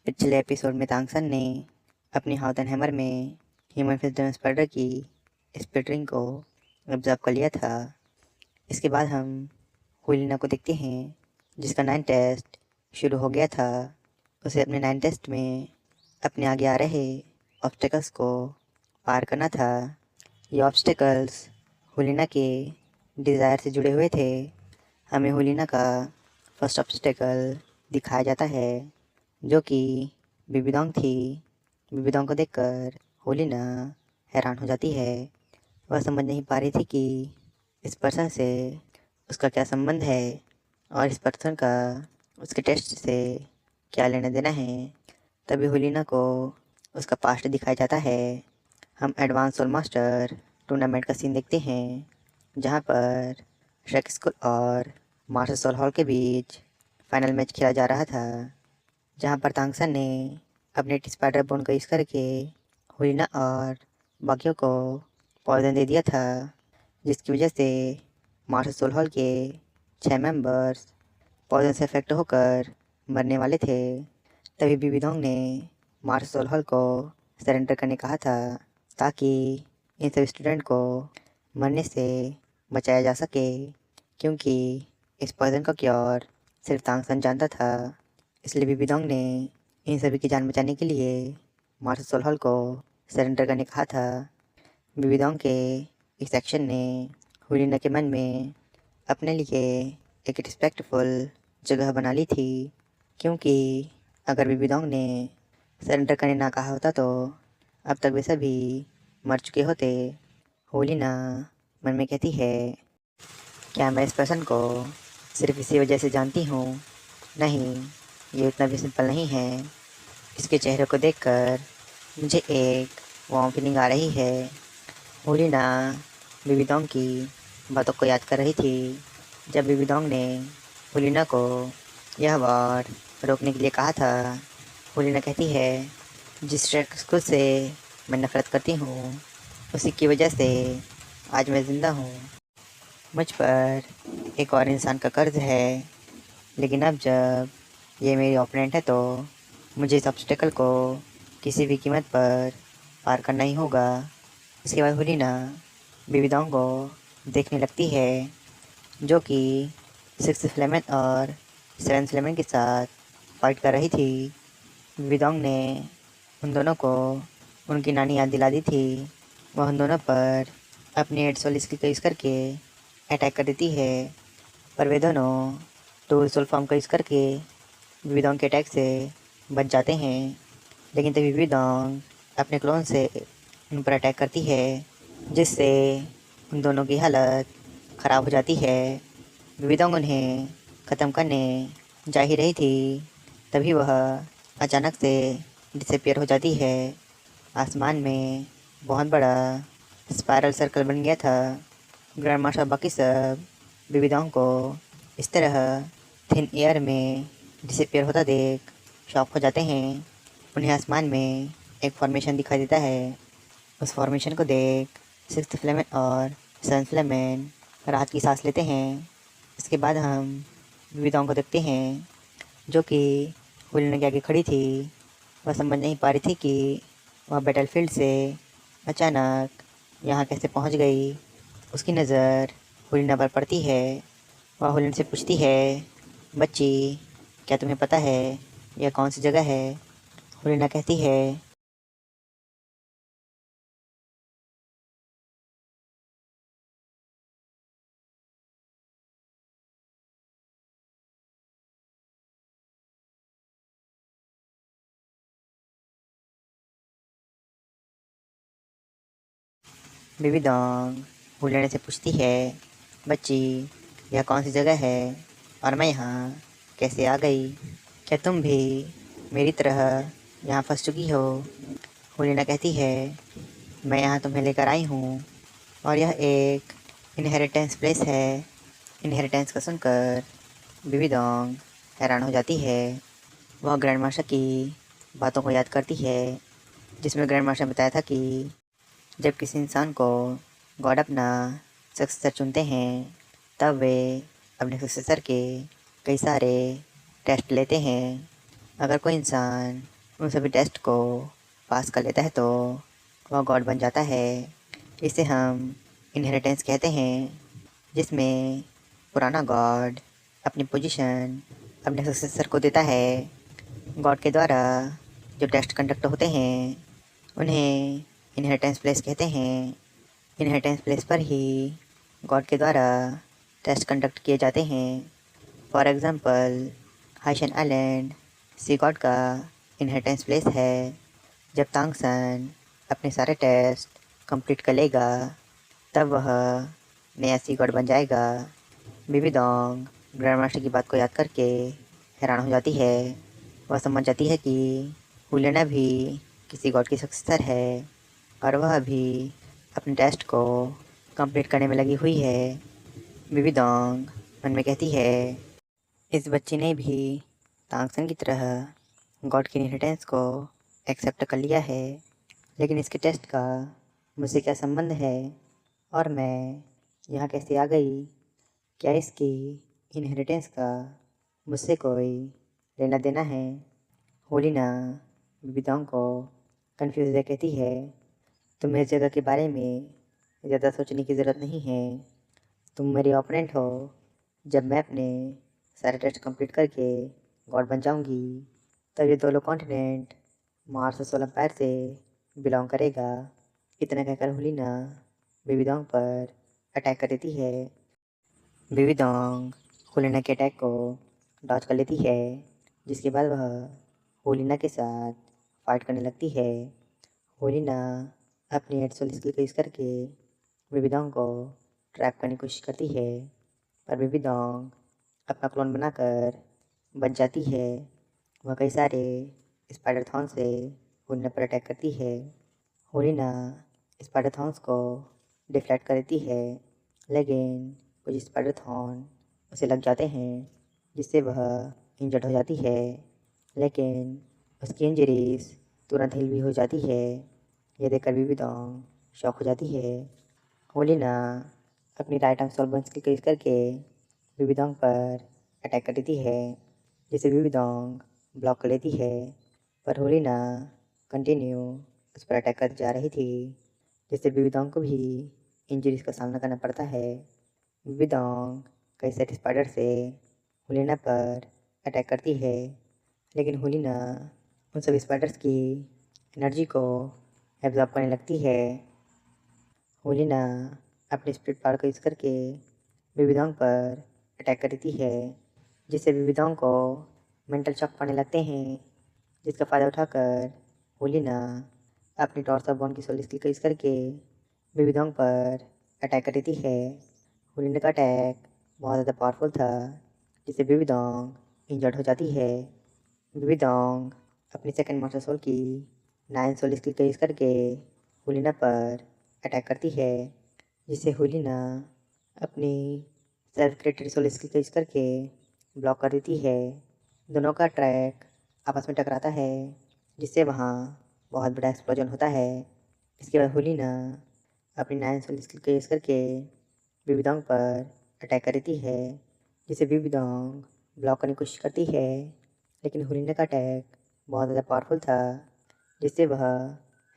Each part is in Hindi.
पिछले एपिसोड में तांगसन ने अपनी हाउतन में ह्यूमन फिजिकल स्पाइडर की स्प्लिटरिंग को ऑब्जर्व कर लिया था। इसके बाद हम हुलिना को देखते हैं जिसका 9 टेस्ट शुरू हो गया था। उसे अपने 9 टेस्ट में अपने आगे आ रहे ऑब्स्टेकल्स को पार करना था। ये ऑब्स्टेकल्स हुलिना के डिज़ायर से जुड़े हुए थे। हमें हुलिना का फर्स्ट ऑब्स्टेकल दिखाया जाता है जो कि बिबिडोंग थी। बिबिडोंग को देखकर हुलिना हैरान हो जाती है। वह समझ नहीं पा रही थी कि इस पर्सन से उसका क्या संबंध है और इस पर्सन का उसके टेस्ट से क्या लेना देना है। तभी हुलिना को उसका पास्ट दिखाया जाता है। हम एडवांस सोल मास्टर टूर्नामेंट का सीन देखते हैं जहाँ पर शेक स्कूल और मास्टर सोल हॉल के बीच फाइनल मैच खेला जा रहा था, जहाँ पर तांगसन ने अपने स्पाइडर बोन का यूज़ करके हुलिना और बाकियों को पॉइजन दे दिया था, जिसकी वजह से मास्टर सोल हॉल के 6 मेंबर्स पॉइजन से इफेक्ट होकर मरने वाले थे। तभी बिबिडोंग ने मास्टर सोल हॉल को सरेंडर करने कहा था ताकि इन सभी स्टूडेंट को मरने से बचाया जा सके, क्योंकि इस पॉइजन का क्योर सिर्फ तांगसन जानता था। इसलिए बिबिडोंग ने इन सभी की जान बचाने के लिए मास्टर सोल हॉल को सरेंडर करने कहा था। बिबिडोंग के इस एक्शन ने हुलिना के मन में अपने लिए एक रिस्पेक्टफुल जगह बना ली थी, क्योंकि अगर बिबिडोंग ने सरेंडर करने ना कहा होता तो अब तक वे सभी मर चुके होते। हुलिना मन में कहती है, क्या मैं इस पर्सन को सिर्फ इसी वजह से जानती हूँ? नहीं, ये उतना भी सिंपल नहीं है। इसके चेहरे को देखकर मुझे एक वार्म फीलिंग आ रही है। हुलिना बिबिडोंग की बातों को याद कर रही थी जब बिबिडोंग ने हुलिना को यह वार रोकने के लिए कहा था। हुलिना कहती है, जिस शख्स से मैं नफरत करती हूँ उसी की वजह से आज मैं ज़िंदा हूँ। मुझ पर एक और इंसान का कर्ज है, लेकिन अब जब ये मेरी ओपोनेंट है तो मुझे इस ऑब्स्टेकल को किसी भी कीमत पर पार करना ही होगा। इसके बाद हुलिना बिबिडोंग को देखने लगती है जो कि 6 फ्लेमेन और 7 फ्लेमेन के साथ फाइट कर रही थी। बिबिडोंग ने उन दोनों को उनकी नानी याद दिला दी थी। वह उन दोनों पर अपनी एड सोल स्किल का यूज़ करके अटैक कर देती है, पर वे दोनों टू सोल फॉर्म का यूज़ करके बिबिडोंग के अटैक से बच जाते हैं। लेकिन तभी बिबिडोंग अपने क्लोन से उन पर अटैक करती है, जिससे उन दोनों की हालत ख़राब हो जाती है। बिबिडोंग उन्हें ख़त्म करने जा ही रही थी, तभी वह अचानक से डिसअपियर हो जाती है। आसमान में बहुत बड़ा स्पाइरल सर्कल बन गया था। ग्रैंड मास्टर बाकी सब बिबिडोंग को इस तरह थिन एयर में डिसअपियर होता देख शॉक हो जाते हैं। उन्हें आसमान में एक फॉर्मेशन दिखाई देता है। उस फॉर्मेशन को देख 6 फ्लेमेन और 7 फ्लेमेन राहत की सांस लेते हैं। इसके बाद हम बिबिडोंग को देखते हैं जो कि हुलिना के आगे खड़ी थी। वह समझ नहीं पा रही थी कि वह बैटलफील्ड से अचानक यहाँ कैसे पहुँच गई। उसकी नज़र हुलिना पर पड़ती है। वह हुलिना से पूछती है, बच्ची, क्या तुम्हें पता है यह कौन सी जगह है? हुलिना कहती है, बिबिडोंग हुलिना से पूछती है, बच्ची, यह कौन सी जगह है और मैं यहाँ कैसे आ गई? क्या तुम भी मेरी तरह यहाँ फंस चुकी हो? हुलिना कहती है, मैं यहाँ तुम्हें लेकर आई हूँ और यह एक इनहेरिटेंस प्लेस है। इनहेरिटेंस को सुनकर बिबिडोंग हैरान हो जाती है। वह ग्रैंड मास्टर की बातों को याद करती है, जिसमें ग्रैंड मास्टर ने बताया था कि जब किसी इंसान को गॉड अपना सक्सेसर चुनते हैं तब वे अपने सक्सेसर के कई सारे टेस्ट लेते हैं। अगर कोई इंसान उन सभी टेस्ट को पास कर लेता है तो वह गॉड बन जाता है। इसे हम इनहेरिटेंस कहते हैं, जिसमें पुराना गॉड अपनी पोजीशन अपने सक्सेसर को देता है। गॉड के द्वारा जो टेस्ट कंडक्ट होते हैं उन्हें इनहेरिटेंस प्लेस कहते हैं। इनहेरिटेंस प्लेस पर ही गॉड के द्वारा टेस्ट कंडक्ट किए जाते हैं। For example, Haishen island sea god का इनहेरिटेंस प्लेस है। जब तांगसन अपने सारे टेस्ट कंप्लीट कर लेगा तब वह नया सी गॉड बन जाएगा। बीबी डोंग ग्रैंड मास्टर की बात को याद करके हैरान हो जाती है। वह समझ जाती है कि हुलेना भी किसी गॉड की सक्सेसर है और वह भी अपने टेस्ट को कंप्लीट करने में लगी हुई है। बीबी डोंग मन में कहती है, इस बच्ची ने भी तांगसन की तरह गॉड की इनहेरिटेंस को एक्सेप्ट कर लिया है, लेकिन इसके टेस्ट का मुझसे क्या संबंध है और मैं यहाँ कैसे आ गई? क्या इसकी इनहेरिटेंस का मुझसे कोई लेना देना है? होलिना बीबी को कंफ्यूज कहती है, तुम्हें इस जगह के बारे में ज़्यादा सोचने की ज़रूरत नहीं है। तुम मेरी ओपोनेंट हो। जब मैं अपने सारे टेस्ट कंप्लीट करके गॉड बन जाऊंगी तब ये दोनों कॉन्टिनेंट मार्स और सोलर पैर से बिलोंग करेगा। इतना कहकर हुलिना बेबी डोंग पर अटैक कर देती है। बेबी डोंग हुलिना के अटैक को डॉज कर लेती है, जिसके बाद वह हुलिना के साथ फाइट करने लगती है। हुलिना अपनी एडसोल स्किल का यूज़ करके बेबी डोंग को ट्रैप करने की कोशिश करती है, पर बेबी डोंग अपना क्लोन बनाकर बच जाती है। वह कई सारे स्पाइडर थॉर्न से हुलिना पर अटैक करती है। हुलिना स्पाइडर थॉर्न्स को डिफ्लेक्ट कर देती है, लेकिन कुछ स्पाइडर थॉर्न उसे लग जाते हैं, जिससे वह इंजर्ड हो जाती है। लेकिन उसकी इंजरीज तुरंत हील भी हो जाती है। यह देखकर बेबी डोंग शॉक हो जाती है। होलिना अपनी राइट आर्म सोल बंस की यूज़ करके बेबी डोंग पर अटैक कर देती है, जिसे बेबी डोंग ब्लॉक कर लेती है। पर होलिना कंटिन्यू उस पर अटैक कर जा रही थी, जिससे बेबी डोंग को भी इंजरीज का सामना करना पड़ता है। बेबी डोंग कई सारे स्पाइडर से होलिना पर अटैक करती है, लेकिन होलिना उन सभी स्पाइडर्स की एनर्जी को एब्जॉर्ब करने लगती है। होलिना अपने स्पिरिट पावर का यूज़ करके बेबी डोंग पर अटैक कर देती है, जिससे बेबी डोंग को मेंटल शॉक पड़ने लगते हैं, जिसका फ़ायदा उठाकर होलिना अपनी टॉर्च ऑफ बॉन्ड की सोल स्किल का यूज़ करके बेबी डोंग पर अटैक कर देती है। होलिना का अटैक बहुत ज़्यादा पावरफुल था, जिससे बेबी डोंग इंजर्ड हो जाती है। बेबी डोंग अपनी सेकंड मास्टर सोल की 9 सोल स्किल का यूज़ करके होलिना पर अटैक करती है, जिससे होलिना अपनी सेल्फ क्रिएटेड सोल स्किल का यूज़ करके ब्लॉक कर देती है। दोनों का ट्रैक आपस में टकराता है, जिससे वहाँ बहुत बड़ा एक्सप्लोजन होता है। इसके बाद होलिना अपनी 9 सोल स्किल का यूज़ करके बेबी डोंग पर अटैक कर देती है, जिसे बेबी डोंग ब्लॉक करने की कोशिश करती है, लेकिन होलिना का अटैक बहुत ज़्यादा पावरफुल था, जिससे वह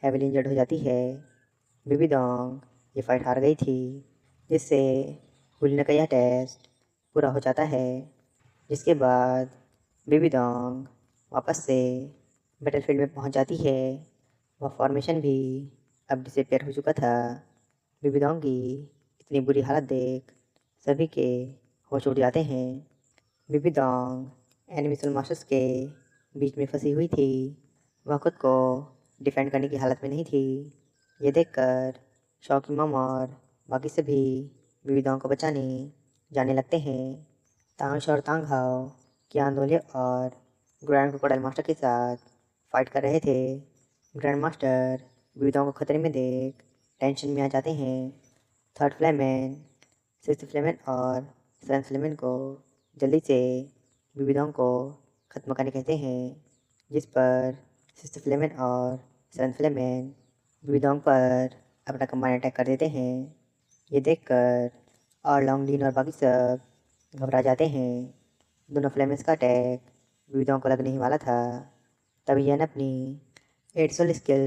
हेवीली इंजर्ड हो जाती है। बेबी डोंग ये फाइट हार गई थी, जिससे होलिना का यह टेस्ट पूरा हो जाता है। जिसके बाद बेबी डोंग वापस से बैटलफील्ड में पहुंच जाती है। वह फॉर्मेशन भी अब डिसअपीयर हो चुका था। बेबी डोंग की इतनी बुरी हालत देख सभी के होश उड़ जाते हैं। बेबी डोंग एनिमी सोल मास्टर्स के बीच में फंसी हुई थी। वह खुद को डिफेंड करने की हालत में नहीं थी। ये देखकर शॉकी मम और बाकी सभी बेबी डोंग को बचाने जाने लगते हैं। तांश और तांग हाओ कियान दोले और ग्रैंड क्रोकोडाइल मास्टर के साथ फाइट कर रहे थे। ग्रैंड मास्टर बेबी डोंग को खतरे में देख टेंशन में आ जाते हैं। थर्ड फ्लेमेन, सिक्स्थ फ्लेमेन और सेवन्थ फ्लेमेन को जल्दी से बेबी डोंग को ख़त्म करने कहते हैं, जिस पर सिक्स्थ फ्लेमेन और सेवन्थ फ्लेमेन बेबी डोंग पर अपना कंबाइन अटैक कर देते हैं। ये देखकर और लॉन्गलिन और बाकी सब घबरा जाते हैं। दोनों फ्लेमेंस का अटैक बेबी डोंग को लगने ही वाला था, तभी यन अपनी 8 soul skill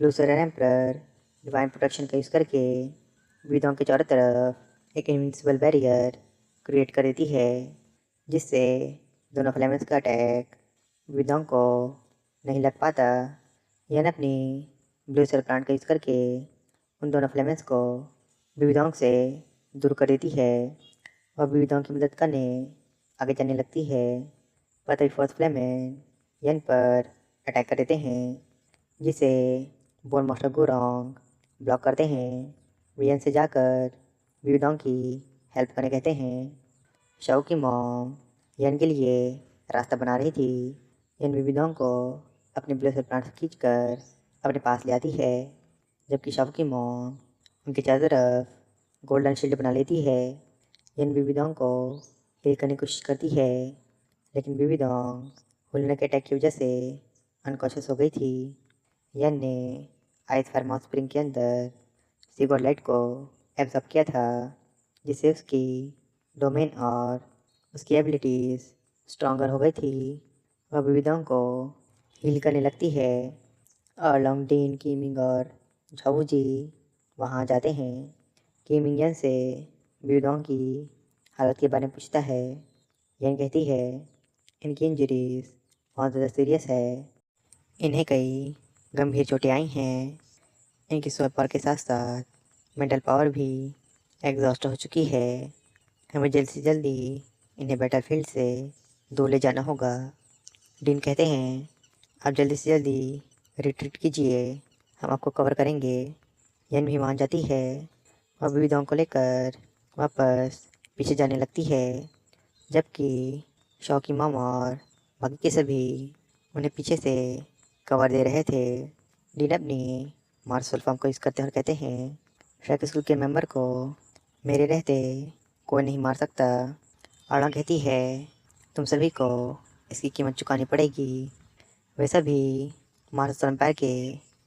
blue solar emperor divine protection का यूज़ करके विविधों के चारों तरफ एक इनविजिबल बैरियर क्रिएट कर देती है, जिससे दोनों फ्लेमेंस का अटैक विविधों को नहीं लग पाता। यन अपनी ब्लू सोलर प्लांट का यूज़ करके उन दोनों फ्लेमेंस को विविधों से दूर कर देती है और विविधों की मदद करने आगे जाने लगती है। पर तभी फोर्थ फ्लेमेन यन पर अटैक कर देते हैं, जिसे बोन मास्टर गोरोंग ब्लॉक करते हैं। वे यन से जाकर विविधों की हेल्प करने कहते हैं। शाओ की मॉम यन के लिए रास्ता बना रही थी। यन विविधों को अपने ब्लू सोलर प्लांट से खींचकर अपने पास ले आती है, जबकि शाओ की मॉम उनके चारों तरफ गोल्डन शील्ड बना लेती है। यन विविधों को हील करने की कोशिश करती है, लेकिन विविधों हुलिना के अटैक की वजह से अनकॉन्शियस हो गई थी। यन ने आइस फायर माउथ स्प्रिंग के अंदर सीगोर लाइट को एब्जॉर्ब किया था, जिससे उसकी डोमेन और उसकी एबिलिटीज़ स्ट्रॉन्गर हो गई थी। वह विविधों को हील करने लगती है और लॉन्गडीन, कीमिंग और झावूजी वहाँ जाते हैं। कीमिंग यन से विविधों की हालत के बारे में पूछता है। यन कहती है इनकी इंजरीज बहुत ज़्यादा सीरियस है, इन्हें कई गंभीर चोटें आई हैं। इनकी सुपर पावर के साथ साथ मेंटल पावर भी एग्जॉस्ट हो चुकी है। हमें जल्द से जल्दी इन्हें बैटलफील्ड से दूर ले जाना होगा। डीन कहते हैं आप जल्दी से जल्दी रिट्रीट कीजिए, हम आपको कवर करेंगे। यन भी मान जाती है और विविधों को लेकर वापस पीछे जाने लगती है, जबकि शॉ की मॉम और बाकी के सभी उन्हें पीछे से कवर दे रहे थे। डीन अपनी मार्शल फॉर्म को यूज़ करते हैं और कहते हैं श्रेक स्कूल के मेंबर को मेरे रहते कोई नहीं मार सकता। आड़ा कहती है तुम सभी को इसकी कीमत चुकानी पड़ेगी। वे सभी मार्शल एम्पायर के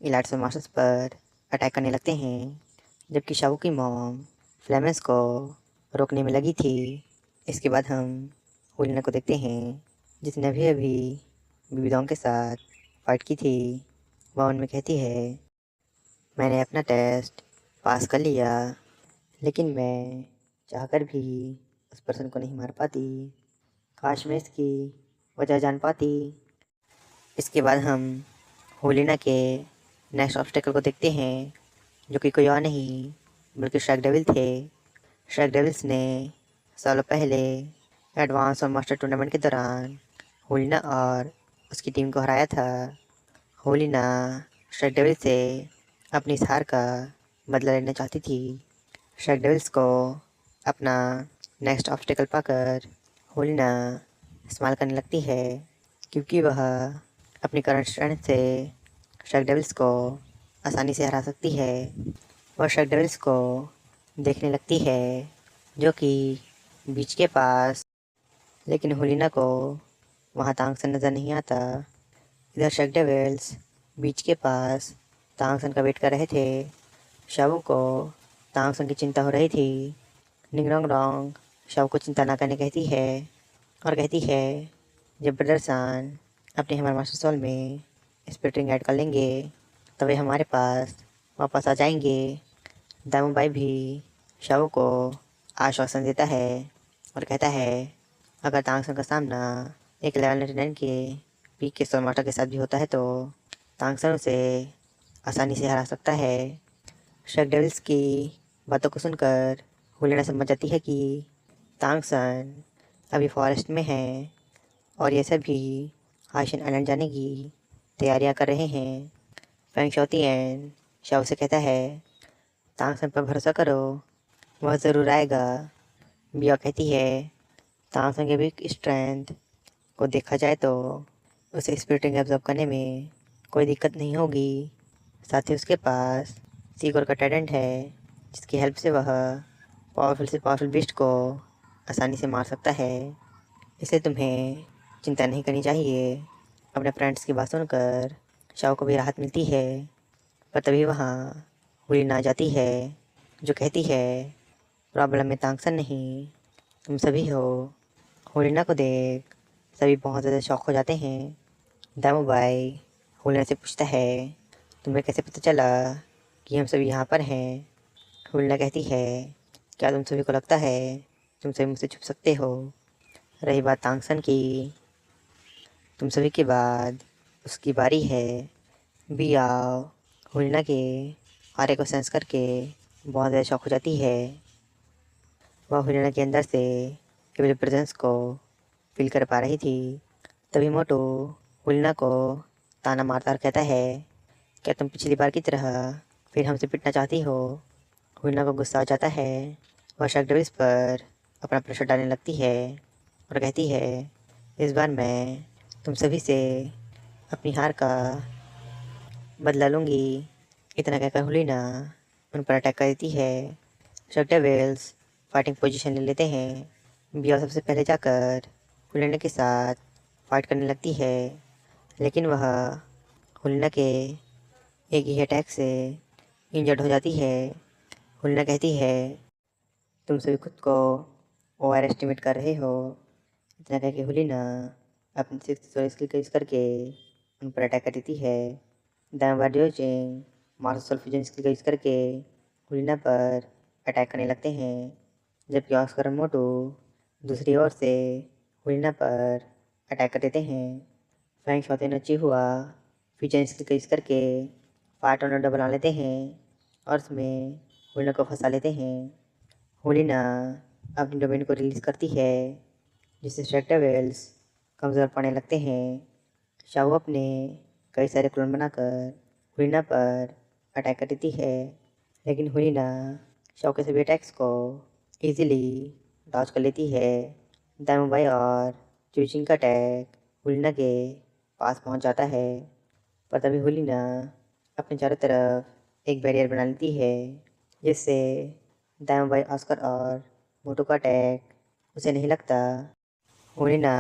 इलाइट्स और मार्शल्स पर अटैक करने लगते हैं, जबकि शाओ की मॉम फ्लेमेंस को रोकने में लगी थी। इसके बाद हम हुलिना को देखते हैं, जिसने अभी अभी विविधों के साथ फाइट की थी। वह उनमें कहती है मैंने अपना टेस्ट पास कर लिया, लेकिन मैं चाहकर भी उस पर्सन को नहीं मार पाती। काश मैं इसकी वजह जान पाती। इसके बाद हम होलिना के नेक्स्ट ऑब्स्टेकल को देखते हैं, जो कि कोई और नहीं बल्कि श्रैक डेविल थे। श्रैक डेविल्स ने सालों पहले एडवांस और मास्टर टूर्नामेंट के दौरान होलिना और उसकी टीम को हराया था। होलिना श्रैक डेविल से अपनी इस हार का बदला लेना चाहती थी। श्रैक डेविल्स को अपना नेक्स्ट ऑब्स्टेकल पाकर होलिना इस्तेमाल करने लगती है, क्योंकि वह अपनी करंट स्ट्रेंथ से श्रैक डेविल्स को आसानी से हरा सकती है। वह श्रैक डेविल्स को देखने लगती है, जो कि बीच के पास, लेकिन होलिना को वहाँ तांगसन नज़र नहीं आता। इधर श्रैक डेविल्स बीच के पास तांगसन का वेट कर रहे थे। शाओ को तांगसन की चिंता हो रही थी। निंगरोंग रोंग शाओ को चिंता ना करने कहती है और कहती है जब ब्रदर सान अपने हमारे मास्टर सोल में स्प्लिटरिंग ऐड कर लेंगे तो वे हमारे पास वापस आ जाएंगे। दामू भाई भी शाओ को आश्वासन देता है और कहता है अगर तांगसन का सामना एक लेवल 99 के पीक के सोल मास्टर के साथ भी होता है तो तांगसन उसे आसानी से हरा सकता है। श्रैक डेविल्स की बातों को सुनकर हुलिना समझ जाती है कि तांगसन अभी फॉरेस्ट में है और ये सभी हाशिन आइलैंड जाने की तैयारियां कर रहे हैं। फैंग शाओतियन शाओ से कहता है तांगसन पर भरोसा करो, वह ज़रूर आएगा। बिया कहती है तांगसन के भी स्ट्रेंथ को देखा जाए तो उसे स्पिरिटिंग एब्जॉर्ब करने में कोई दिक्कत नहीं होगी। साथ ही उसके पास सीगोर का टैलेंट है, जिसकी हेल्प से वह पावरफुल से पावरफुल बीस्ट को आसानी से मार सकता है। इसलिए तुम्हें चिंता नहीं करनी चाहिए। अपने फ्रेंड्स की बात सुनकर शाओ को भी राहत मिलती है, पर तभी वहाँ हुलिना आ जाती है, जो कहती है प्रॉब्लम में तांगसन नहीं, तुम सभी हो। हुलिना को देख सभी बहुत ज़्यादा शॉक हो जाते हैं। दामू भाई हुलिना से पूछता है, तुम्हें कैसे पता चला कि हम सभी यहाँ पर हैं? हुलिना कहती है, क्या तुम सभी को लगता है तुम सभी मुझसे छुप सकते हो? रही बात तांगसन की, तुम सभी के बाद उसकी बारी है। बियाओ हुलिना के आरे को सेंस करके बहुत ज़्यादा शॉक हो जाती है। वह हुलिना के अंदर से केवल प्रेजेंस को फील कर पा रही थी। तभी मोटो हुलिना को ताना मारता और कहता है, क्या तुम पिछली बार की तरह फिर हमसे पिटना चाहती हो? हुलिना को गुस्सा आ जाता है। वह शार्क डेविल्स पर अपना प्रेशर डालने लगती है और कहती है, इस बार मैं तुम सभी से अपनी हार का बदला लूँगी। इतना कहकर हुलिना उन पर अटैक कर देती है। शार्क डेविल्स फाइटिंग पोजीशन ले लेते हैं। बिया सबसे पहले जाकर हुलिना के साथ फाइट करने लगती है, लेकिन वह हुलिना के एक ही अटैक से इंजर्ड हो जाती है। हुलिना कहती है, तुम सभी खुद को ओवर एस्टिमेट कर रहे हो। इतना कह के हुलिना अपनी सिक्स स्किल का यूज़ करके उन पर अटैक कर देती है। दामाबाडियोजिंग मार्शल फ्यूजन स्किल का यूज़ करके हुलिना पर अटैक करने लगते हैं, जबकि ऑस्कर और मोटू दूसरी ओर से हुलिना पर अटैक कर देते हैं। फैंग शॉते नची हुआ फ्यूजन स्किल का यूज़ करके फायर टोर्नेडो बना लेते हैं और उसमें हुलिना को फंसा लेते हैं। हुलिना अपनी डोमेन को रिलीज करती है, जिससे शार्क डेविल्स कमज़ोर पड़ने लगते हैं। शाओ अपने कई सारे क्लोन बनाकर हुलिना पर अटैक कर देती है, लेकिन हुलिना शाओ के सभी अटैक्स को इजीली डॉज कर लेती है। दामुबाई और चूचिंग का अटैक हुलिना के पास पहुंच जाता है, पर तभी हुलिना अपने चारों तरफ एक बैरियर बना लेती है, जिससे दामुबाई, ऑस्कर और मोटो का अटैक उसे नहीं लगता। हुलिना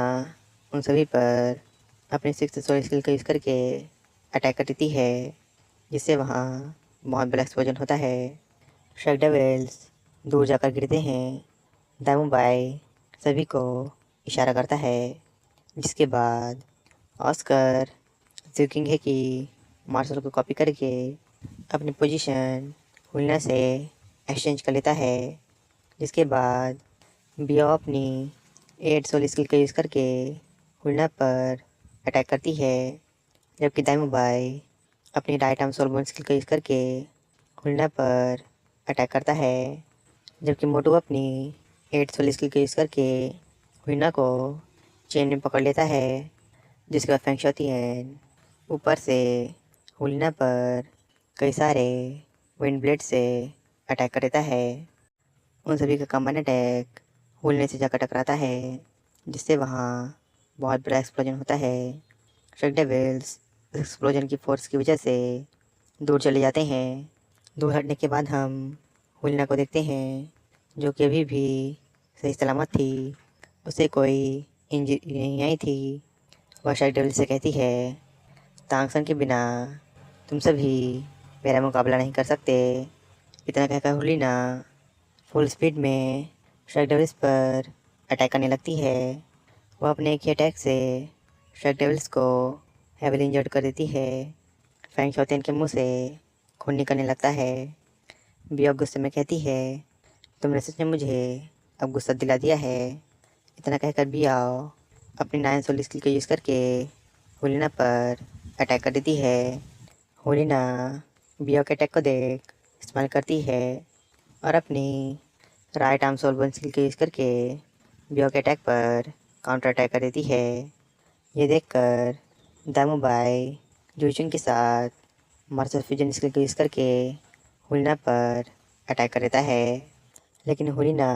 उन सभी पर अपनी सिक्स सोल स्किल का यूज़ करके अटैक कर देती है, जिससे वहाँ बहुत बड़ा एक्सप्लोजन होता है। शार्क डेविल्स दूर जाकर गिरते हैं। दामुबाई सभी को इशारा करता है, जिसके बाद ऑस्कर ज़ूकिंगे की मार्शल को कॉपी करके अपनी पोजीशन हुलिना से एक्सचेंज कर लेता है, जिसके बाद बिया अपनी 8 सोल स्किल का यूज़ करके हुलिना पर अटैक करती है, जबकि दामुबाई अपनी right arm soul bone skill का यूज़ करके हुलिना पर अटैक करता है, जबकि मोटू अपनी 8 सोल स्किल का यूज़ करके हुलिना को चेन में पकड़ लेता है, जिसके बाद फेंग शॉथियन ऊपर से हुलिना पर कई सारे विंड ब्लेड से अटैक कर देता है। उन सभी का कम्बाइन अटैक हुलिना से जाकर टकराता है, जिससे वहाँ बहुत बड़ा एक्सप्लोजन होता है। शार्क डेविल्स एक्सप्लोजन की फोर्स की वजह से दूर चले जाते हैं। दूर हटने के बाद हम हुलिना को देखते हैं, जो कि अभी भी सही सलामत थी। उसे कोई इंजरी नहीं आई थी। वह शार्क डेविल से कहती है, तांगसन के बिना तुम सभी मेरा मुकाबला नहीं कर सकते। इतना कहकर हुलिना फुल स्पीड में शार्क डेविल्स पर अटैक करने लगती है। वह अपने एक ही अटैक से शार्क डेविल्स को हेविली इंजर्ड कर देती है। फैंग शॉथियन के मुंह से खून निकलने लगता है। बिया गुस्से में कहती है, तुमने सच में मुझे अब गुस्सा दिला दिया है। इतना कहकर बियाओ अपनी 9 सोल स्किल का यूज़ करके हुलिना पर अटैक कर देती है। हुलिना बियाओ के अटैक को देख स्माइल करती है और अपनी right arm soul bone skill का यूज़ करके बियाओ के अटैक पर काउंटर अटैक कर देती है। ये देखकर दामुबाई जोचुन के साथ मार्शल फ्यूजन स्किल का यूज़ करके हुलिना पर अटैक कर देता है, लेकिन हुलिना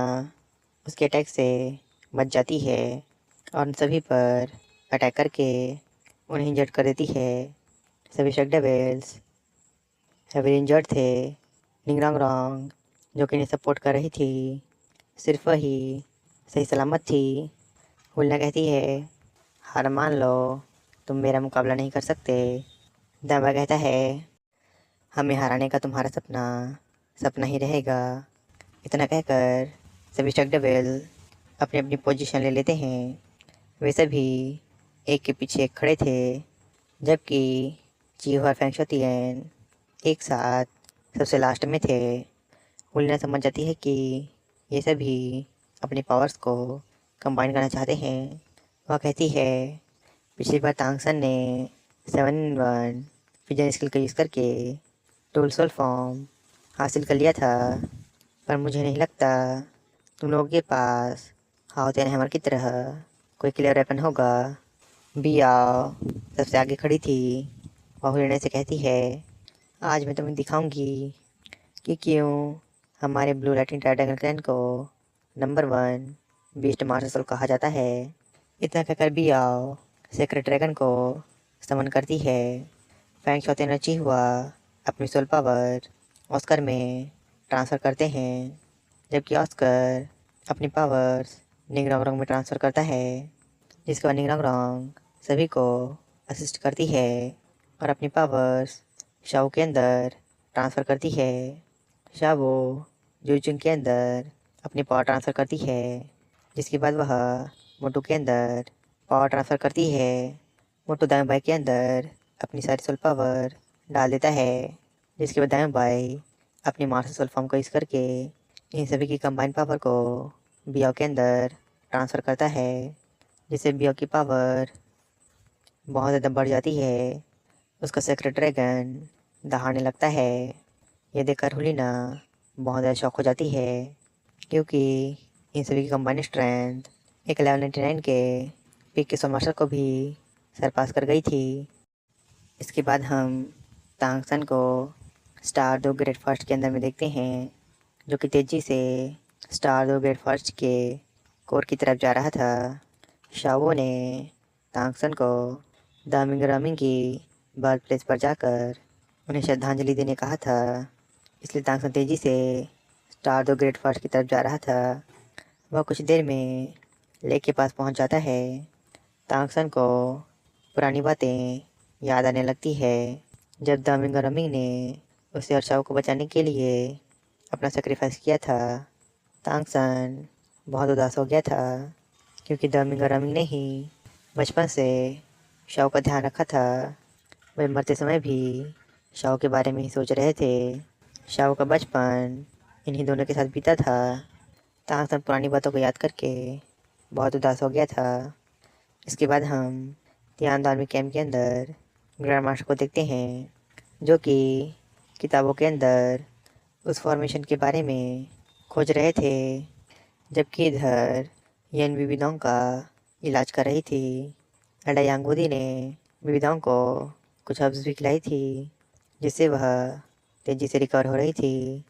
उसके अटैक से बच जाती है और उन सभी पर अटैक करके उन्हें इंजर्ड कर देती है। सभी शार्क डेविल्स हेवीली इंजर्ड थे। निंगरांग रॉन्ग, जो कि इन्हें सपोर्ट कर रही थी, सिर्फ वही सही सलामत थी। हुलिना कहती है, हार मान लो, तुम मेरा मुकाबला नहीं कर सकते। दामा कहता है, हमें हराने का तुम्हारा सपना सपना ही रहेगा। इतना कहकर सभी शार्क डेविल अपनी अपनी पोजीशन ले लेते हैं। वे सभी एक के पीछे एक खड़े थे। जबकि चीहू और फेंग शोतियन एक साथ सबसे लास्ट में थे। हुलिना समझ जाती है कि ये सभी अपने पावर्स को कंबाइन करना चाहते हैं। वह कहती है, पिछली बार तांगसन ने 7-in-1 फ्यूजन स्किल का यूज़ करके टूल सोल फॉर्म हासिल कर लिया था, पर मुझे नहीं लगता तुम लोगों के पास हाउतेन हैमर की तरह कोई क्लियर वेपन होगा। बियाओ सबसे आगे खड़ी थी। वह हुलिना से कहती है, आज मैं तुम्हें दिखाऊंगी कि क्यों हमारे ब्लू लाइटिंग ड्रैगन क्लैन को नंबर 1 बीस्ट मार्शल कहा जाता है। इतना कहकर बियाओ सेक्रेट ड्रैगन को समन करती है। फेंग शोतियन और चिहुआ अपनी सोल पावर ऑस्कर में ट्रांसफ़र करते हैं, जबकि ऑस्कर अपनी पावर्स निंगरोंग में ट्रांसफ़र करता है, जिसके बाद निंगरोंग सभी को असिस्ट करती है और अपनी पावर्स शाओ के अंदर ट्रांसफ़र करती है। शाओ जुचुंग के अंदर अपनी पावर ट्रांसफ़र करती है, जिसके बाद वह मोटू के अंदर पावर ट्रांसफ़र करती है। मोटू दाएं बाएं के अंदर अपनी सारी सोल पावर डाल देता है, जिसके बाद दाएं बाएं अपनी मार्शल सोल फॉर्म को यूज़ करके इन सभी की कंबाइन पावर को बियाओ के अंदर ट्रांसफ़र करता है, जिससे बियाओ की पावर बहुत ज़्यादा बढ़ जाती है। उसका सेक्रेट ड्रैगन दहाड़ने लगता है। ये देखकर हुलिना बहुत ज़्यादा शॉक हो जाती है, क्योंकि इन सभी की कंबाइंड स्ट्रेंथ एक लेवल 99 के पीक के सोल मास्टर को भी सरपास कर गई थी। इसके बाद हम तांगसन को स्टार दो ग्रेट फर्स्ट के अंदर में देखते हैं, जो कि तेज़ी से स्टार दो ग्रेट फर्स्ट के कोर की तरफ जा रहा था। शाओ ने तांगसन को दामिंग रामिंग की बर्थ प्लेस पर जाकर उन्हें श्रद्धांजलि देने कहा था, इसलिए तांगसन तेज़ी से स्टार दो ग्रेट फर्स्ट की तरफ जा रहा था। वह कुछ देर में लेक के पास पहुंच जाता है। तांगसन को पुरानी बातें याद आने लगती है, जब दामिंग रामिंग ने उसे और शाओ को बचाने के लिए अपना सेक्रीफाइस किया था। तांगसन बहुत उदास हो गया था, क्योंकि दामिंग रामिंग ने ही बचपन से शाओ का ध्यान रखा था। वे मरते समय भी शाओ के बारे में ही सोच रहे थे। शाओ का बचपन इन्हीं दोनों के साथ बीता था। तांगसन पुरानी बातों को याद करके बहुत उदास हो गया था। इसके बाद हम तियान आर्मी कैंप के अंदर ग्रैंड मास्टर को देखते हैं, जो कि किताबों के अंदर उस फॉर्मेशन के बारे में खोज रहे थे, जबकि इधर यन विविधों का इलाज कर रही थी। एडा यांगबोदी ने विविधों को कुछ हर्ब्स भी खिलाई थी, जिससे वह तेज़ी से रिकवर हो रही थी।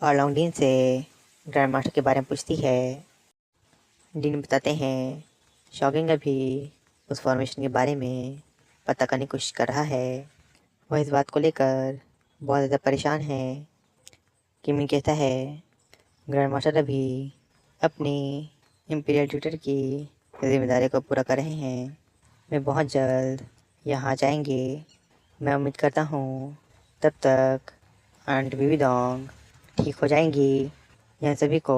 और लॉन्गडीन से ग्रैंड मास्टर के बारे में पूछती है। डीन बताते हैं शॉकिंग अभी उस फॉर्मेशन के बारे में पता करने की कोशिश कर रहा है। वह इस बात को लेकर बहुत ज़्यादा परेशान है। किमिन कहता है, ग्रैंड मास्टर अभी अपनी इम्पीरियल ट्यूटर की जिम्मेदारी को पूरा कर रहे हैं। वे बहुत जल्द यहाँ आ जाएंगे। मैं उम्मीद करता हूँ तब तक आंट विविधोंग ठीक हो जाएंगी। यह सभी को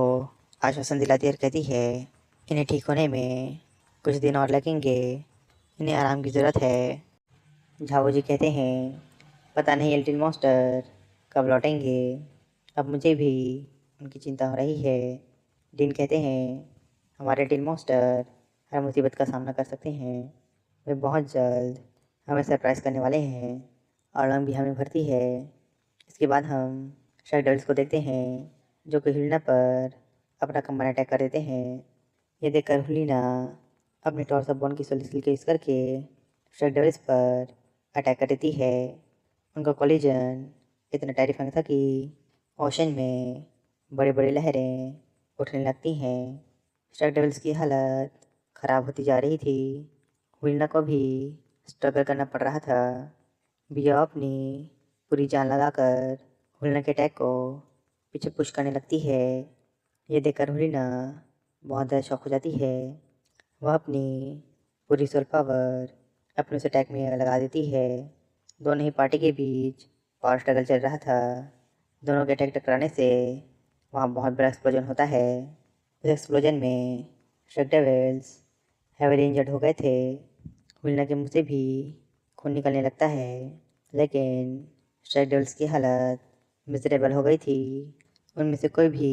आश्वासन दिलाती और कहती है, इन्हें ठीक होने में कुछ दिन और लगेंगे, इन्हें आराम की ज़रूरत है। झाओ जी कहते हैं, पता नहीं एल्टिन मॉन्स्टर कब लौटेंगे। अब मुझे भी उनकी चिंता हो रही है। डीन कहते हैं, हमारे एल्टिन मॉन्स्टर हर मुसीबत का सामना कर सकते हैं। वे बहुत जल्द हमें सरप्राइज़ करने वाले हैं। और रंग भी हमें भरती है। इसके बाद हम शार्क डेविल्स को देखते हैं, जो कि हुलिना पर अपना कंबाइन अटैक कर देते हैं। ये देखकर हुलिना अपने टॉर्स ऑफ बोन की सोल स्किल का यूज़ करके शार्क डेविल्स पर अटैक कर देती है। उनका कोलिजन इतना टेरिफाइंग था कि ओशन में बड़ी बड़ी लहरें उठने लगती हैं। शार्क डेविल्स की हालत ख़राब होती जा रही थी। हुलिना को भी स्ट्रगल करना पड़ रहा था। बिया अपनी पूरी जान लगाकर हुलिना के अटैक को पीछे पुश करने लगती है। ये देखकर हुलिना बहुत ज़्यादा शॉक हो जाती है। वह अपनी पूरी सोल पावर अपने उस अटैक में लगा देती है। दोनों ही पार्टी के बीच पावर स्ट्रगल चल रहा था। दोनों के अटैक टकराने से वहाँ बहुत बड़ा एक्सप्लोजन होता है। उस एक्सप्लोजन में शार्क डेविल्स हेवीली इंजर्ड हो गए थे। हुलिना के मुँह से भी खून निकलने लगता है, लेकिन स्ट्राइक डेविल्स की हालत मिजरेबल हो गई थी। उनमें से कोई भी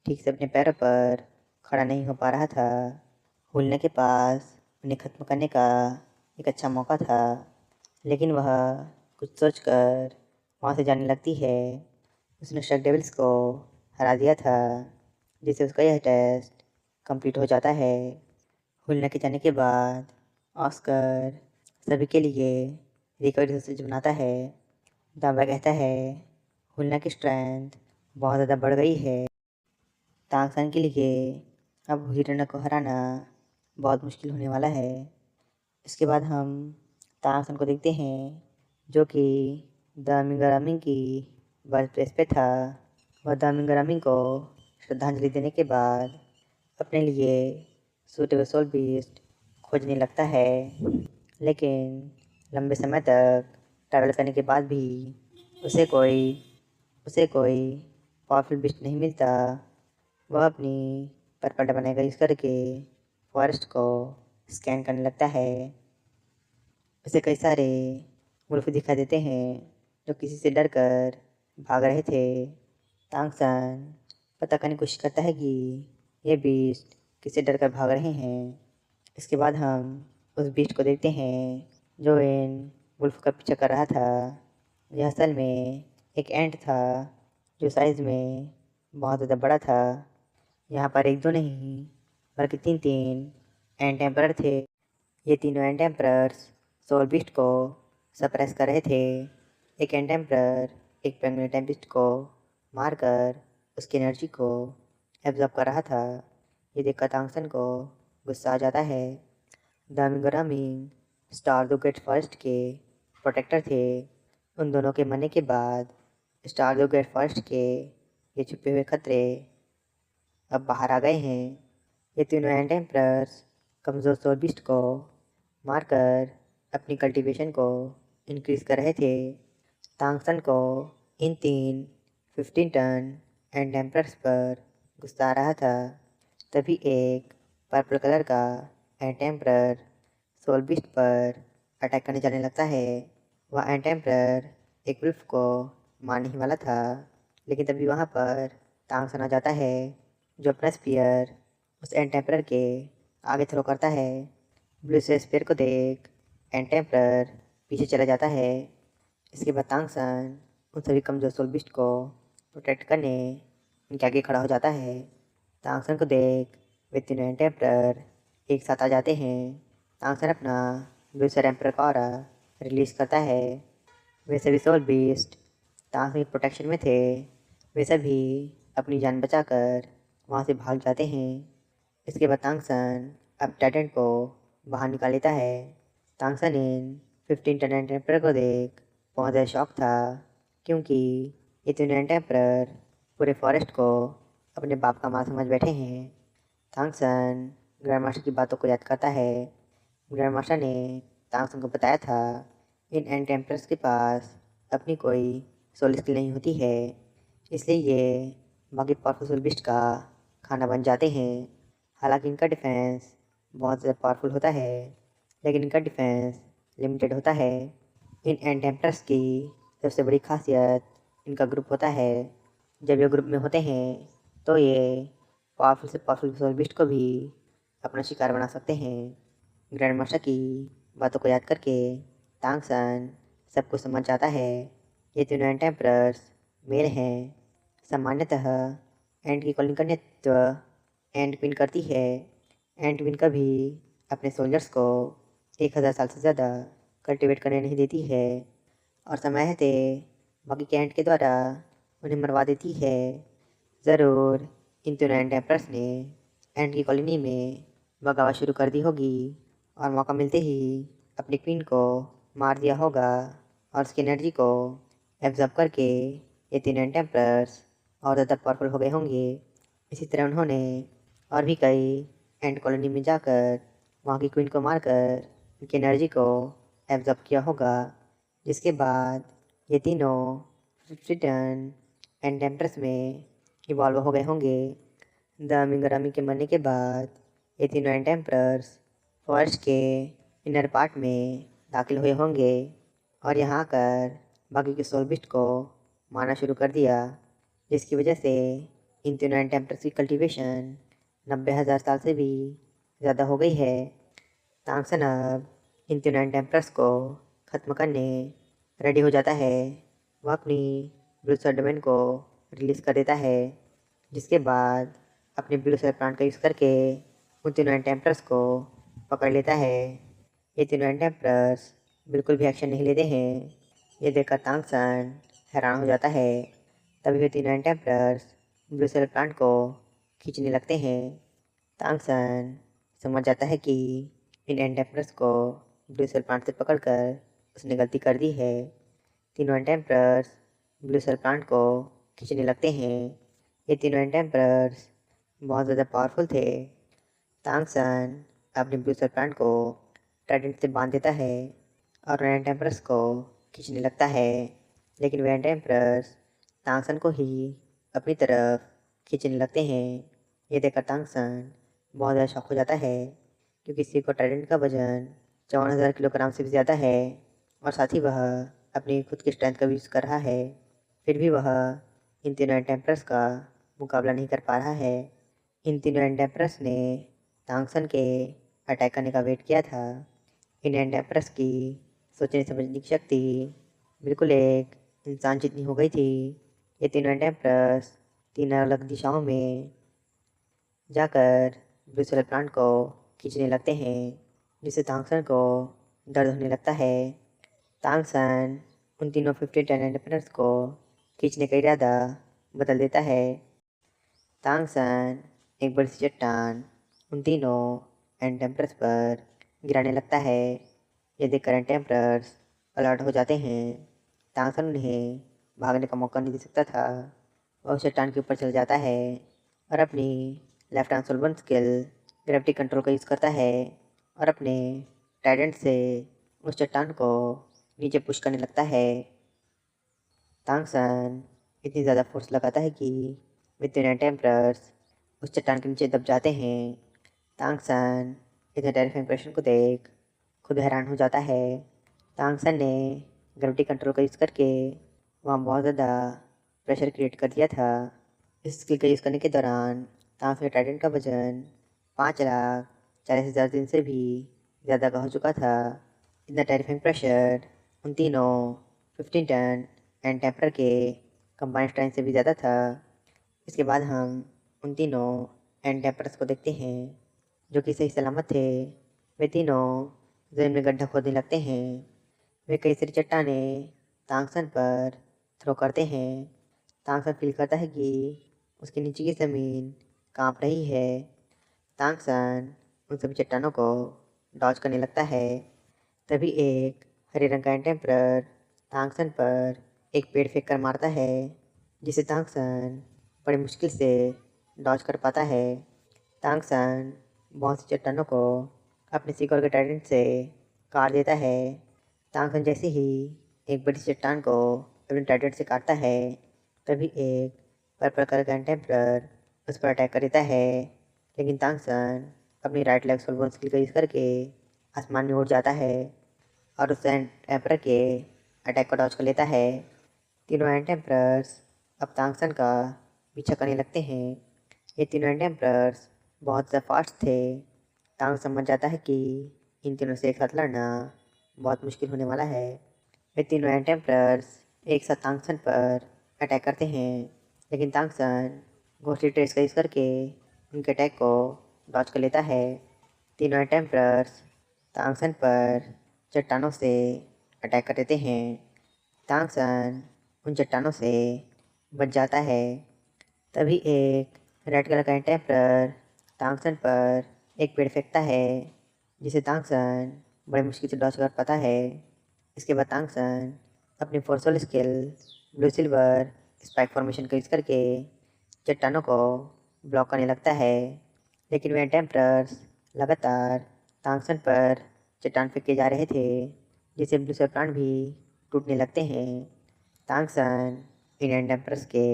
ठीक से अपने पैरों पर खड़ा नहीं हो पा रहा था। हुलिना के पास उन्हें ख़त्म करने का एक अच्छा मौका था, लेकिन वह कुछ सोचकर वहाँ से जाने लगती है। उसने स्ट्राइक डेविल्स को हरा दिया था, जिससे उसका यह टेस्ट कंप्लीट हो जाता है। हुलिना के जाने के बाद ऑस्कर सभी के लिए रिकवरी सोसेज बनाता है। दावा कहता है हुलिना की स्ट्रेंथ बहुत ज़्यादा बढ़ गई है। तांगसन के लिए अब हिरना को हराना बहुत मुश्किल होने वाला है। इसके बाद हम तांगसन को देखते हैं, जो कि द मिंगरामिंग की बर्थ प्लेस पे था। वह द मिंगरामिंग को श्रद्धांजलि देने के बाद अपने लिए सूटेबल सोल बीस्ट खोजने लगता है, लेकिन लंबे समय तक ट्रैवल करने के बाद भी उसे कोई पावरफुल बीस्ट नहीं मिलता। वह अपनी पर्पल डबल का यूज़ करके फॉरेस्ट को स्कैन करने लगता है। उसे कई सारे वुल्फ दिखाई देते हैं, जो किसी से डर कर भाग रहे थे। तांगसन पता करने की कोशिश करता है कि ये बीस्ट किससे डर कर भाग रहे हैं। इसके बाद हम उस बीस्ट को देखते हैं जो इन वुल्फ का पीछा कर रहा था। यह असल में एक एंट था, जो साइज़ में बहुत ज़्यादा बड़ा था। यहाँ पर एक दो नहीं बल्कि तीन तीन एंट एम्परर थे। ये तीनों एंट एम्परर्स सोल बीस्ट को सप्रेस कर रहे थे। एक एंट एम्परर एक पेंगुइन टेम्पिस्ट को मारकर उसकी एनर्जी को एब्जॉर्ब कर रहा था। ये देखकर तांगसन को गुस्सा आ जाता है। द मिंगरामिंग स्टार दो गेट फर्स्ट के प्रोटेक्टर थे। उन दोनों के मरने के बाद स्टार दो गेट फर्स्ट के ये छुपे हुए खतरे अब बाहर आ गए हैं। ये तीनों एंट एम्परर्स कमज़ोर सोल बीस्ट को मारकर अपनी कल्टीवेशन को इंक्रीज़ कर रहे थे। तांगसन को इन 15 टन एंट एम्परर्स पर गुस्सा आ रहा था। तभी एक पर्पल कलर का एंट एम्परर सोल बीस्ट पर अटैक करने जाने लगता है। वह एंट एम्परर एक वुल्फ को मारने ही वाला था, लेकिन तभी वहाँ पर तांगसन आ जाता है, जो अपना स्पीयर उस एंट एम्परर के आगे थ्रो करता है। ब्लू से स्पीयर को देख एंट एम्परर पीछे चला जाता है। इसके बाद तांगसन उन सभी कमजोर सोल बीस्ट को प्रोटेक्ट करने उनके आगे खड़ा हो जाता है। तांगसन को देख वे तीनों एंट एम्परर एक साथ आ जाते हैं। तांगसन अपना ब्लू सर एम्परर का ऑरा रिलीज करता है। वे सभी सोल बीस्ट तांगसन की प्रोटेक्शन में थे। वे सभी अपनी जान बचाकर वहाँ से भाग जाते हैं। इसके बाद तांगसन अब टाइटेंट को बाहर निकाल लेता है। तांगसन इन 15 टन एंट एम्परर को देख बहुत ज़्यादा शॉक था, क्योंकि ये तीनों एंट एम्परर पूरे फॉरेस्ट को अपने बाप का माल समझ बैठे हैं। तांगसन ग्रैंड मास्टर की बातों को याद करता है। ग्रैंड मास्टर ने तांगसन को बताया था इन एंट एम्परर्स के पास अपनी कोई सोल स्किल नहीं होती है, इसलिए ये बाकी पावरफुल सोल बीस्ट का खाना बन जाते हैं। हालांकि इनका डिफेंस बहुत ज़्यादा पावरफुल होता है, लेकिन इनका डिफेंस लिमिटेड होता है। इन एंट एम्परर्स की सबसे बड़ी खासियत इनका ग्रुप होता है। जब ये ग्रुप में होते हैं तो ये पावरफुल से पावरफुल सोल बीस्ट को भी अपना शिकार बना सकते हैं। ग्रैंड मास्टर की बातों को याद करके तांगसन सब कुछ समझ जाता है। ये तीनों एंट एम्परर्स मेल हैं। सामान्यतः एंट की कॉलिंग का नेतृत्व एंट क्वीन करती है। एंट क्वीन कभी अपने सोल्जर्स को 1000 साल से ज़्यादा कल्टिवेट करने नहीं देती है, और समय रहते बाकी के एंट के द्वारा उन्हें मरवा देती है। ज़रूर इन तीनों एंट एम्परर्स ने एंट की कॉलोनी में बगावत शुरू कर दी होगी, और मौका मिलते ही अपनी क्वीन को मार दिया होगा, और उसकी एनर्जी को एब्जॉर्ब करके ये तीनों एंट एम्परर्स और ज़्यादा पावरफुल हो गए होंगे। इसी तरह उन्होंने और भी कई एंट कॉलोनी में जाकर वहाँ की क्वीन को मारकर उनकी एनर्जी को एब्जॉर्ब किया होगा, जिसके बाद ये तीनों 50 टन एंट एम्परर्स में इवॉल्व हो गए होंगे। द मिंगरामी के मरने के बाद ये तीनों एंट एम्परर्स फॉरेस्ट के इनर पार्ट में दाखिल हुए होंगे और यहाँ आकर बाकी के सोलबिस्ट को मारना शुरू कर दिया, जिसकी वजह से इन तीनों एंटेम्परस की कल्टीवेशन 90,000 साल से भी ज़्यादा हो गई है। तांगसन अब इन तीनों एंटेम्परस को ख़त्म करने रेडी हो जाता है। वह अपनी ब्लू सेल डोमेन को रिलीज़ कर देता है, जिसके बाद अपने ब्लू सेल प्लांट का यूज़ करके उन तीनों एंटेम्परस को पकड़ लेता है। ये तीनों एंटेम्परस बिल्कुल भी एक्शन नहीं लेते हैं। ये देखकर तांगसन हैरान हो जाता है। तभी वे तीनों एंटेम्परस ब्लू सेल प्लांट को खींचने लगते हैं। तांगसन समझ जाता है कि इन एंटेम्परस को ब्लू सेल प्लांट से पकड़कर उसने गलती कर दी है। तीनों एंटेम्परस ब्लू सेल प्लांट को खींचने लगते हैं। ये तीनों एंटेम्परस बहुत ज़्यादा पावरफुल थे। तांगसन अपने ब्लू सेल प्लांट को ट्राइडेंट से बांध देता है और उन एंटेम्परस को खींचने लगता है, लेकिन वे एंटेम्परस तांगसन को ही अपनी तरफ खींचने लगते हैं। ये देखकर तांगसन बहुत ज़्यादा शॉक हो जाता है, क्योंकि किसी को ट्राइडेंट का वजन 54,000 किलोग्राम से भी ज़्यादा है और साथ ही वह अपनी खुद की स्ट्रेंथ का भी यूज़ कर रहा है। फिर भी वह इन तीनों एंटेम्परस का मुकाबला नहीं कर पा रहा है। इन तीनों एंटेम्परस ने तांगसन के अटैक करने का वेट किया था। इन एंटेम्परस की सोचने समझने की शक्ति बिल्कुल एक इंसान जितनी हो गई थी। ये तीनों एंटेम्परस 3 अलग दिशाओं में जाकर ब्लू सेल प्लांट को खींचने लगते हैं, जिससे तांगसन को दर्द होने लगता है। तांगसन उन तीनों 50 एंटेम्परस को खींचने का इरादा बदल देता है। तांगसन एक बड़ी सी चट्टान उन तीनों एंटेम्परस पर गिराने लगता है। ये देखकर एंटेम्परस अलर्ट हो जाते हैं। तांगसन उन्हें भागने का मौका नहीं दे सकता था। वह उस चट्टान के ऊपर चल जाता है और अपनी left hand soul bone skill gravity control का यूज़ करता है और अपने ट्राइडेंट से उस चट्टान को नीचे पुश करने लगता है। तांगसन इतनी ज़्यादा फोर्स लगाता है कि वे तीनों एंटेम्परस उस चट्टान के नीचे दब जाते हैं। तांगसन इतने टेरिफाइंग प्रेशर को देख खुद हैरान हो जाता है। तांगसन ने ग्रेविटी कंट्रोल का यूज़ करके वहाँ बहुत ज़्यादा प्रेशर क्रिएट कर दिया था। इस स्किल का यूज़ करने के दौरान तांगसन के ट्राइडेंट का वजन 5,40,000 दिन से भी ज़्यादा का हो चुका था। इतना टेरिफाइंग प्रेशर उन तीनों 15 टन एंटेम्पर के कंबाइंड स्ट्रेंथ से भी ज़्यादा था। इसके बाद हम उन तीनों एंटेम्परस को देखते हैं, जो कि सही सलामत थे। वे तीनों ज़मीन में गड्ढा खोदने लगते हैं। वे कई सारी चट्टानें तांगसन पर थ्रो करते हैं। तांगसन फील करता है कि उसके नीचे की ज़मीन कांप रही है। तांगसन उन सभी चट्टानों को डॉज करने लगता है। तभी एक हरे रंग का एंटेम्पर तांगसन पर एक पेड़ फेंक कर मारता है, जिसे तांगसन बड़ी मुश्किल से डॉज कर पाता है। तांगसन बहुत सी चट्टानों को अपने शिकड़ के ट्राइडेंट से काट देता है। तांगसन जैसे ही एक बड़ी सी चट्टान को अपने ट्राइडेंट से काटता है, तभी एक पर्पल कलर का एंटेम्पर उस पर अटैक कर देता है। लेकिन तांगसन अपनी राइट लेग सोलबोन स्किल का यूज़ करके आसमान में उड़ जाता है और उस एंटेम्पर के अटैक को डॉज कर लेता है। तीनों एंटेम्परस अब तांगसन का पीछा करने लगते हैं। ये तीनों एंटेम्परस बहुत ज़्यादा फास्ट थे। तांगसन समझ जाता है कि इन तीनों से एक साथ लड़ना बहुत मुश्किल होने वाला है। वे तीनों एंटेम्परस एक साथ तांगसन पर अटैक करते हैं, लेकिन तांगसन घोस्टली ट्रेस का यूज़ करके उनके अटैक को डॉज कर लेता है। तीनों एंटेम्परस तांगसन पर चट्टानों से अटैक कर देते हैं। तांगसन उन चट्टानों से बच जाता है। तभी एक रेड कलर का एंटेम्पर तांगसन पर एक पेड़ फेंकता है, जिसे तांगसन बड़ी मुश्किल से डॉज कर पाता है। इसके बाद तांगसन अपनी forceful skill blue silver spike formation का यूज़ करके चट्टानों को ब्लॉक करने लगता है, लेकिन वे एंटेम्परस लगातार तांगसन पर चट्टान फेंके जा रहे थे, जिससे ब्लू सेल प्लांट भी टूटने लगते हैं। तांगसन इन एंटेम्परस के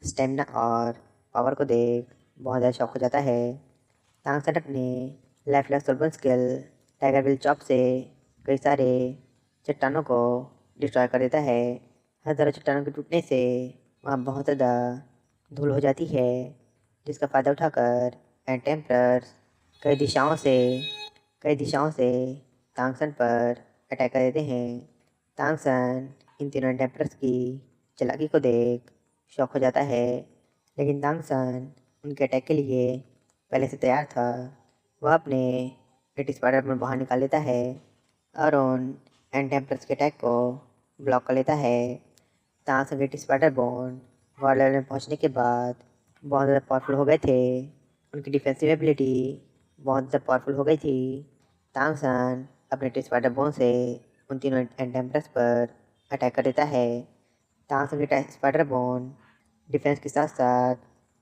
स्टेमिना और पावर को देख बहुत ज़्यादा शॉक हो जाता है। तांगसन अपने left leg soul bone skill tiger will chop से कई सारे चट्टानों को डिस्ट्रॉय कर देता है। हज़ारों चट्टानों के टूटने से वहाँ बहुत ज़्यादा धूल हो जाती है, जिसका फ़ायदा उठाकर एंड टेम्पलर्स कई दिशाओं से तांगसन पर अटैक कर देते हैं। तांगसन इन तीनों टेम्पलर्स की चालाकी को देख शॉक हो जाता है, लेकिन तांगसन उनके अटैक के लिए पहले से तैयार था। वह अपने एटी स्पाइडर में बाहर निकाल लेता है और उन एंड टेम्पलर्स के अटैक को ब्लॉक कर लेता है। तांगसन के eighty spider bone world level में पहुंचने के बाद बहुत ज़्यादा पावरफुल हो गए थे। उनकी डिफेंसिव एबिलिटी बहुत ज़्यादा पावरफुल हो गई थी। तांगसन अपने एटी स्पाइडर बोन से उन तीनों एंड टेम्पलर्स पर अटैक कर देता है। तांगसन के स्पाइडर बोन डिफेंस के साथ साथ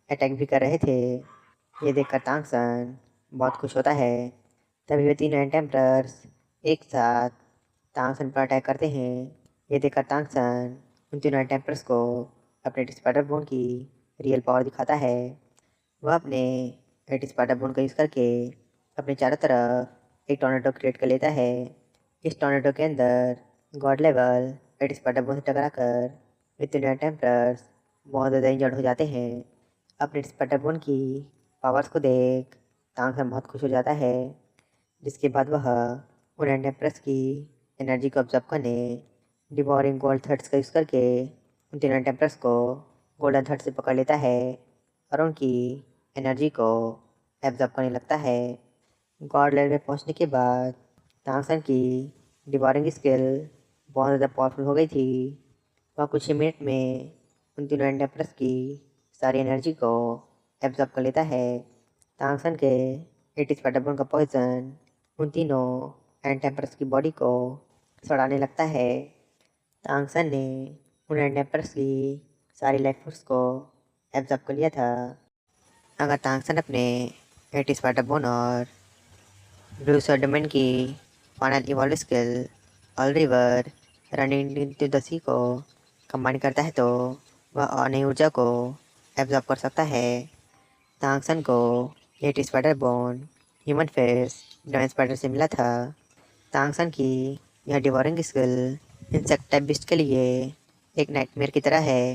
अटैक भी कर रहे थे। ये देखकर तांगसन बहुत खुश होता है। तभी वे तीनों एंड टेम्पलर्स एक साथ तांगसन पर अटैक करते हैं। ये देखकर तांगसन उन तीनों एंड टेम्पलर्स को अपने स्पाइडर बोन की रियल पावर दिखाता है। वह अपने एटी स्पाइडर बोन का यूज़ करके अपने चारों तरफ एक टॉर्नेडो क्रिएट कर लेता है। इस टॉर्नेडो के अंदर God level eighty spider bone से टकराकर वे तीनों टेम्पलर्स बहुत ज़्यादा इंजर्ड हो जाते हैं। अपने स्पाइडर बोन की पावर्स को देख तांगसन बहुत खुश हो जाता है, जिसके बाद वह उन एंड टेम्पलर्स की एनर्जी को ऑब्जर्व करने डिवोरिंग गोल्ड थर्ड्स का यूज़ करके उन तीनों टेम्पलर्स को गोल्डन थर्ड से पकड़ लेता है और उनकी एनर्जी को एब्जॉर्ब करने लगता है। गॉड लेवल में पहुंचने के बाद तांगसन की डिवोरिंग स्किल बहुत ज़्यादा पावरफुल हो गई थी। वह कुछ ही मिनट में उन तीनों एंड टेम्पलर्स की सारी एनर्जी को एब्जॉर्ब कर लेता है। तांगसन के एटी स्पाइडर बोन का पॉइजन उन तीनों एंड टेम्पलर्स की बॉडी को सड़ाने लगता है। तांगसन ने उन एंड टेम्पलर्स की सारी लाइफ फोर्स को एब्जॉर्ब कर लिया था। अगर तांगसन अपने एटी स्पाइडर बोन और ब्लू सर्डमन की final evolve skill all river running into the sea को कंबाइन करता है तो वह और नई ऊर्जा को एब्जॉर्ब कर सकता है। तांगसन को eighty spider bone human face डायन स्पाइडर से मिला था। तांगसन की यह devouring skill insect type beast के लिए एक नाइटमेयर की तरह है।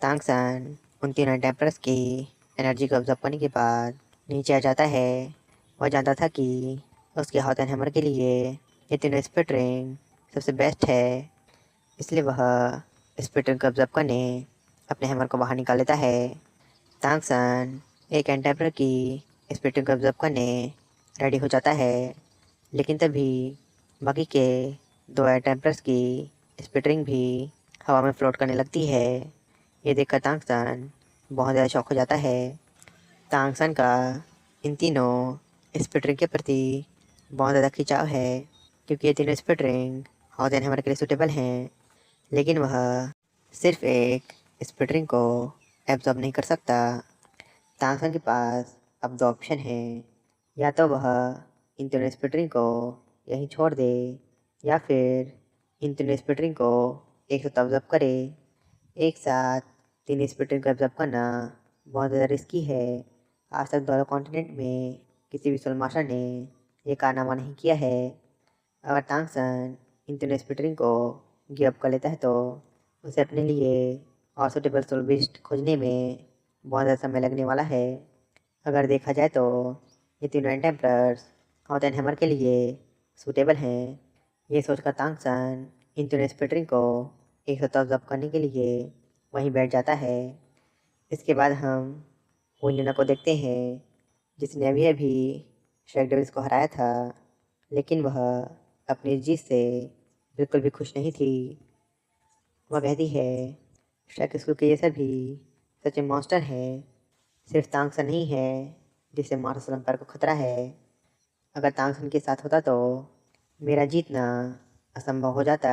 तांगसन उन तीनों टेम्पलर्स की एनर्जी को ऑब्जर्व करने के बाद नीचे आ जाता है। वह जानता था कि उसके हाथ एंड हैमर के लिए ये तीनों स्प्लिट रिंग सबसे बेस्ट है, इसलिए वह स्प्लिट रिंग को ऑब्जर्व करने अपने हैमर को बाहर निकाल लेता है। तांगसन एक एंड टेम्पलर की स्प्लिट रिंग को ऑब्जर्व करने रेडी हो जाता है, लेकिन तभी बाकी के दो एंड टेम्पलर्स की स्प्लिट रिंग भी हवा में फ्लोट करने लगती है। ये देखकर तांगसन बहुत ज़्यादा शॉक हो जाता है। तांगसन का इन तीनों स्प्लिट रिंग के प्रति बहुत ज़्यादा खिंचाव है, क्योंकि ये तीनों split ring house and hammer के लिए सूटेबल हैं, लेकिन वह सिर्फ एक स्प्लिट रिंग को एब्जॉर्ब नहीं कर सकता। तांगसन के पास अब दो ऑप्शन हैं, या तो वह इन तीनों स्प्लिट रिंग को यहीं छोड़ दे या फिर इन तीनों स्प्लिट रिंग को एक साथ ऑब्जर्व करे। एक साथ तीन स्प्लिट रिंग को ऑब्जर्व करना बहुत ज़्यादा रिस्की है। आज तक दोनों कॉन्टिनेंट में किसी भी सोल मास्टर ने यह कारनामा नहीं किया है। अगर तांगसन इन तीनों स्प्लिट रिंग को गिव अप कर लेता है तो उसे अपने लिए और सूटेबल सोल बिस्ट खोजने में बहुत ज़्यादा समय लगने वाला है। अगर देखा जाए तो ये तीनों and Templars house and hammer के लिए सूटेबल हैं। ये सोचकर तांगसन इन तीनों स्प्लिट रिंग को एक साथ ऑब्जर्व करने के लिए वहीं बैठ जाता है। इसके बाद हम हुलिना को देखते हैं, जिसने अभी अभी श्रेक डेविल्स को हराया था, लेकिन वह अपनी जीत से बिल्कुल भी खुश नहीं थी। वह कहती है श्रेक स्कूल के ये सभी सच में मॉन्स्टर है, सिर्फ तांगसन नहीं है जिससे मार्शल एम्पायर को खतरा है। अगर तांगसन के साथ होता तो मेरा जीतना असंभव हो जाता।